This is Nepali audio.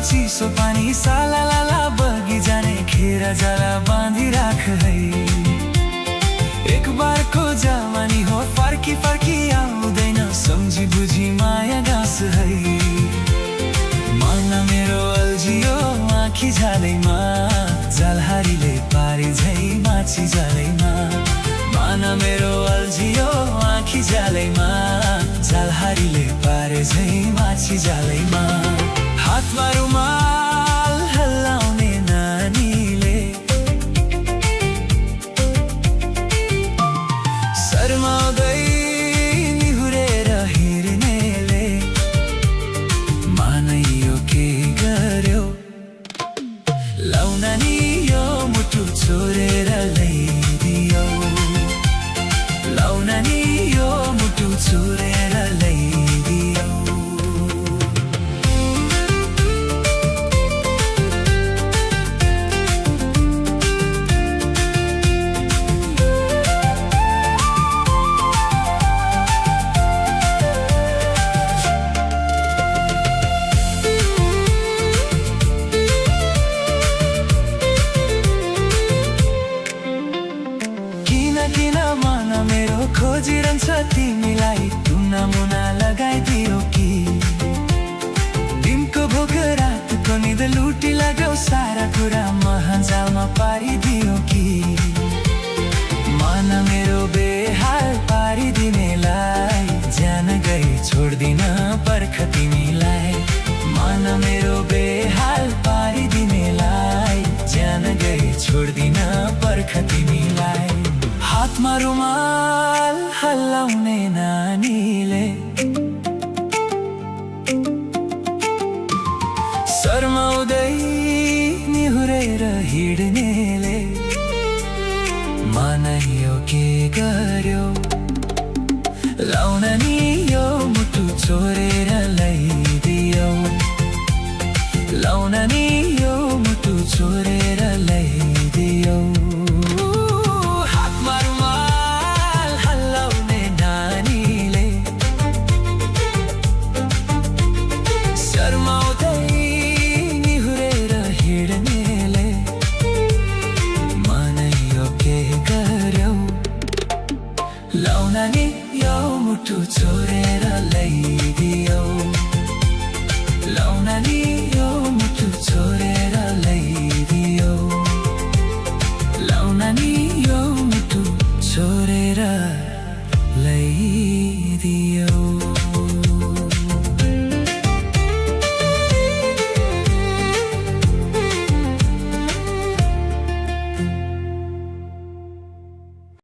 चिसो पानी साला लाला बगी जाने खेर जाला बाँधी राख है। एक बारको जवानी हो फर्की फर्की आउँदैन, सम्झी बुझी माया गाँस है। मन मेरो अल्झियो आँखी झालैमा, जालहारीले पारे झै माछी जालैमा। मन मेरो अल्झियो आँखी जालैमा, जालहारीले पारे झै माछी जालैमा। हातमा रुमाल हल्लाउने नानीले, शर्माउँदै निहुरेर हिँड्नेले, मानै यो के गर्यो लौ नानी यो मुटु छोडेर ल्याइदियो। लौ नानी यो मुटु छोडेर ल्याइदियो। किन मन मेरो खोजिरहन्छ तिमीलाई, टुना मुना लगाइदियो कि दिनको भोक रातको निद लुटी लाग्यो, सारा कुरा महाजालमा पारिदियो कि मन मेरो बेहाल पारिदिनेलाई, ज्यान गई छोड्दिन पर्ख तिमीलाई। मन मेरो बेहाल पारिदिनेलाई, ज्यान गई छोड्दिन पर्ख तिमीलाई। हातमा रुमाल हल्लाउने नानीले, शर्माउँदै निहुरेर हिँड्नेले, मानै यो के गर्यो लौ नानी यो मुटु छोडेर ल्याइदियो। लौ नानी यो मुटु छोडेर ल्याइदियो। लौ नानी यो मुटु छोडेर ल्याइदियो। लौ नानी यो मुटु छोडेर ल्याइदियो। लौ नानी